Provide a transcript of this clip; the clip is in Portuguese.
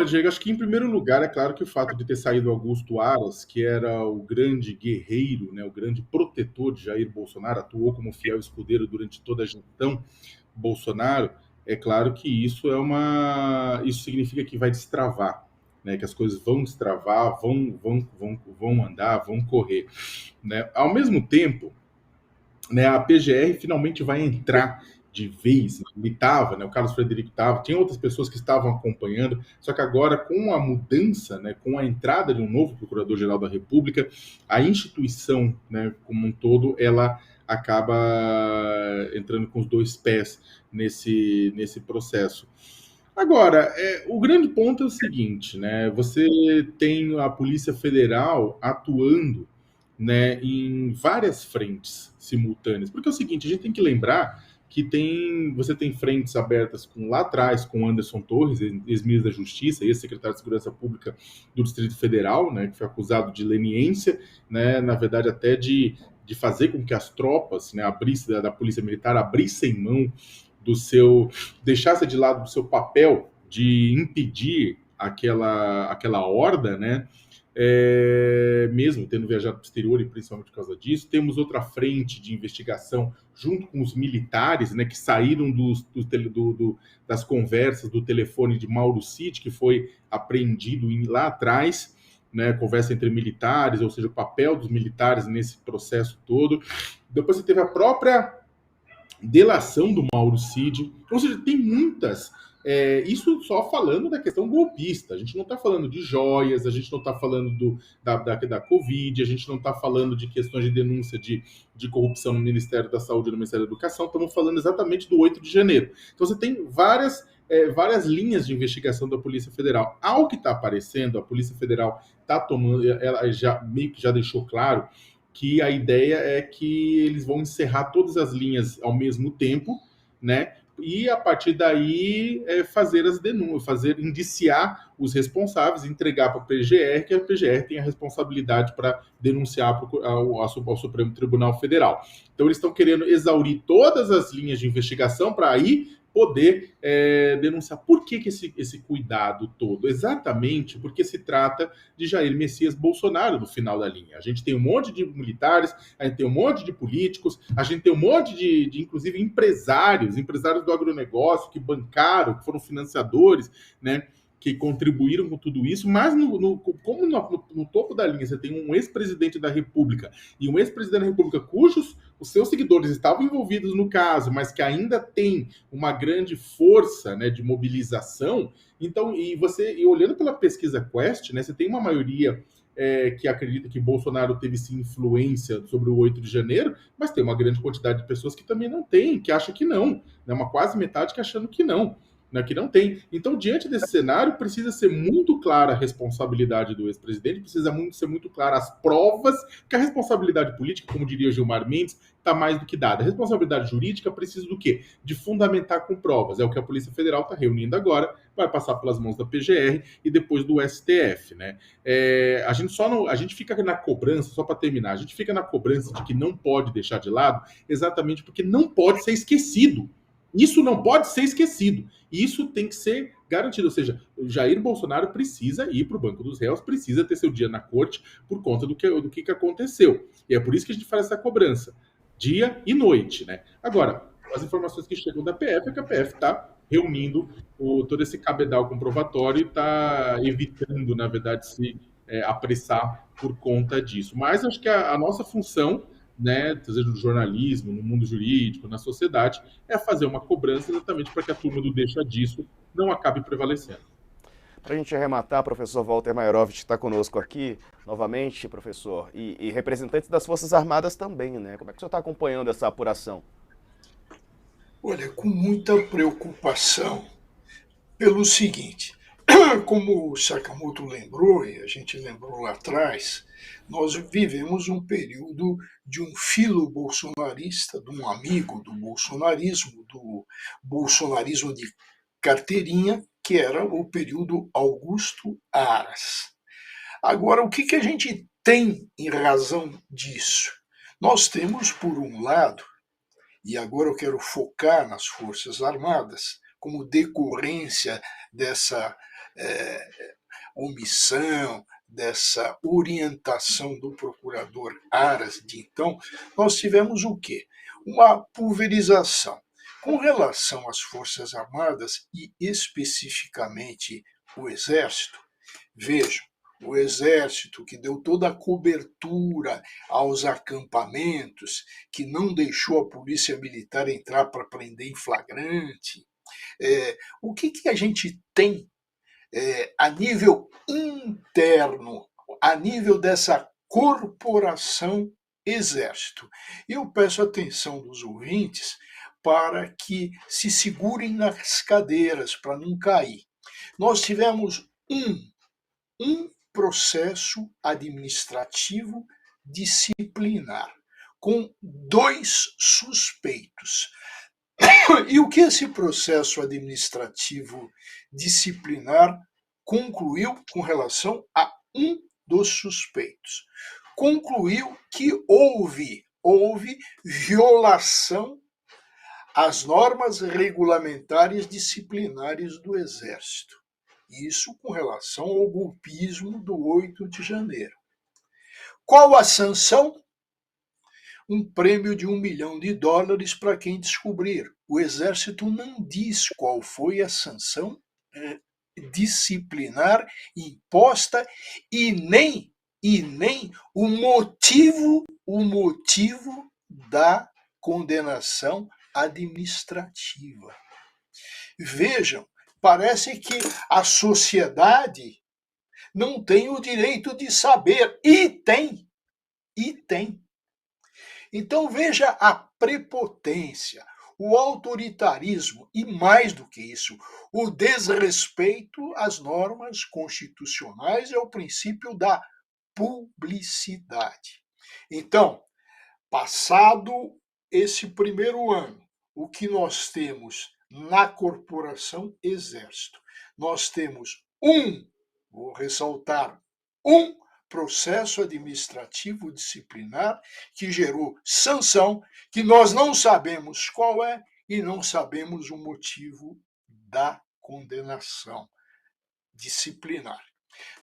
Olha, Diego, acho que em primeiro lugar é claro que o fato de ter saído Augusto Aras, que era o grande guerreiro, né, o grande protetor de Jair Bolsonaro, atuou como fiel escudeiro durante toda a gestão Bolsonaro, é claro que isso significa que vai destravar, né, que as coisas vão destravar, vão andar, vão correr, né? Ao mesmo tempo, né, a PGR finalmente vai entrar de vez. Ele estava, né, o Carlos Frederico estava, tinha outras pessoas que estavam acompanhando, só que agora, com a mudança, né, com a entrada de um novo Procurador-Geral da República, a instituição, né, como um todo, ela acaba entrando com os dois pés nesse processo. Agora, o grande ponto é o seguinte, né? Você tem a Polícia Federal atuando, né, em várias frentes simultâneas. Porque é o seguinte, a gente tem que lembrar que você tem frentes abertas lá atrás com Anderson Torres, ex-ministro da Justiça, ex-secretário de Segurança Pública do Distrito Federal, né, que foi acusado de leniência, né, na verdade até de fazer com que as tropas, né, da Polícia Militar abrissem mão deixasse de lado do seu papel de impedir aquela horda, né? Mesmo tendo viajado para o exterior e principalmente por causa disso. Temos outra frente de investigação junto com os militares, né, que saíram das conversas do telefone de Mauro Cid, que foi apreendido lá atrás, né, conversa entre militares, ou seja, o papel dos militares nesse processo todo. Depois você teve a própria delação do Mauro Cid, ou seja, tem muitas. Isso só falando da questão golpista. A gente não está falando de joias, a gente não está falando da Covid, a gente não está falando de questões de denúncia de corrupção no Ministério da Saúde e no Ministério da Educação, estamos falando exatamente do 8 de janeiro. Então você tem várias linhas de investigação da Polícia Federal. Ao que está aparecendo, a Polícia Federal está tomando, ela meio que já deixou claro que a ideia é que eles vão encerrar todas as linhas ao mesmo tempo, né? E a partir daí fazer as denúncias, indiciar os responsáveis, entregar para a PGR, que a PGR tem a responsabilidade para denunciar ao Supremo Tribunal Federal. Então eles estão querendo exaurir todas as linhas de investigação para aí poder denunciar. Por que esse cuidado todo? Exatamente porque se trata de Jair Messias Bolsonaro no final da linha. A gente tem um monte de militares, a gente tem um monte de políticos, a gente tem um monte de inclusive, empresários do agronegócio que bancaram, que foram financiadores, né? Que contribuíram com tudo isso, mas como no topo da linha você tem um ex-presidente da República e um ex-presidente da República cujos os seus seguidores estavam envolvidos no caso, mas que ainda tem uma grande força, né, de mobilização. Então, e olhando pela pesquisa Quest, né, você tem uma maioria que acredita que Bolsonaro teve sim influência sobre o 8 de janeiro, mas tem uma grande quantidade de pessoas que também não tem, que acham que não, né, uma quase metade que achando que não. Né, que não tem. Então, diante desse cenário, precisa ser muito clara a responsabilidade do ex-presidente, ser muito clara as provas, que a responsabilidade política, como diria Gilmar Mendes, está mais do que dada. A responsabilidade jurídica precisa do quê? De fundamentar com provas. É o que a Polícia Federal está reunindo agora, vai passar pelas mãos da PGR e depois do STF. Né? A gente fica na cobrança, só para terminar, a gente fica na cobrança de que não pode deixar de lado, exatamente porque não pode ser esquecido. Isso não pode ser esquecido. Isso tem que ser garantido. Ou seja, o Jair Bolsonaro precisa ir para o banco dos réus, precisa ter seu dia na corte por conta do que aconteceu. E é por isso que a gente faz essa cobrança, dia e noite. Né? Agora, as informações que chegam da PF é que a PF está reunindo todo esse cabedal comprovatório e está evitando, na verdade, se apressar por conta disso. Mas acho que a nossa função, né, seja no jornalismo, no mundo jurídico, na sociedade, é fazer uma cobrança exatamente para que a turma do deixa disso não acabe prevalecendo. Para a gente arrematar, professor Walter Maierovitch está conosco aqui, novamente, professor, e representantes das Forças Armadas também, né? Como é que o senhor está acompanhando essa apuração? Olha, com muita preocupação, pelo seguinte, como o Sakamoto lembrou, e a gente lembrou lá atrás, nós vivemos um período de um filo bolsonarista, de um amigo do bolsonarismo de carteirinha, que era o período Augusto Aras. Agora, o que a gente tem em razão disso? Nós temos, por um lado, e agora eu quero focar nas Forças Armadas, como decorrência omissão, dessa orientação do procurador Aras de então, nós tivemos o quê? Uma pulverização. Com relação às Forças Armadas e especificamente o Exército, vejam, o Exército que deu toda a cobertura aos acampamentos, que não deixou a Polícia Militar entrar para prender em flagrante. O que a gente tem a nível interno, a nível dessa corporação Exército? Eu peço a atenção dos ouvintes para que se segurem nas cadeiras, para não cair. Nós tivemos um processo administrativo disciplinar, com 2 suspeitos. E o que esse processo administrativo disciplinar concluiu com relação a um dos suspeitos? Concluiu que houve violação às normas regulamentares disciplinares do Exército. Isso com relação ao golpismo do 8 de janeiro. Qual a sanção? Um prêmio de $1 milhão para quem descobrir. O Exército não diz qual foi a sanção disciplinar imposta e nem o motivo da condenação administrativa. Vejam, parece que a sociedade não tem o direito de saber, e tem. Então veja a prepotência, o autoritarismo e, mais do que isso, o desrespeito às normas constitucionais e ao princípio da publicidade. Então, passado esse primeiro ano, o que nós temos na Corporação Exército? Nós temos vou ressaltar, processo administrativo disciplinar que gerou sanção, que nós não sabemos qual é e não sabemos o motivo da condenação disciplinar.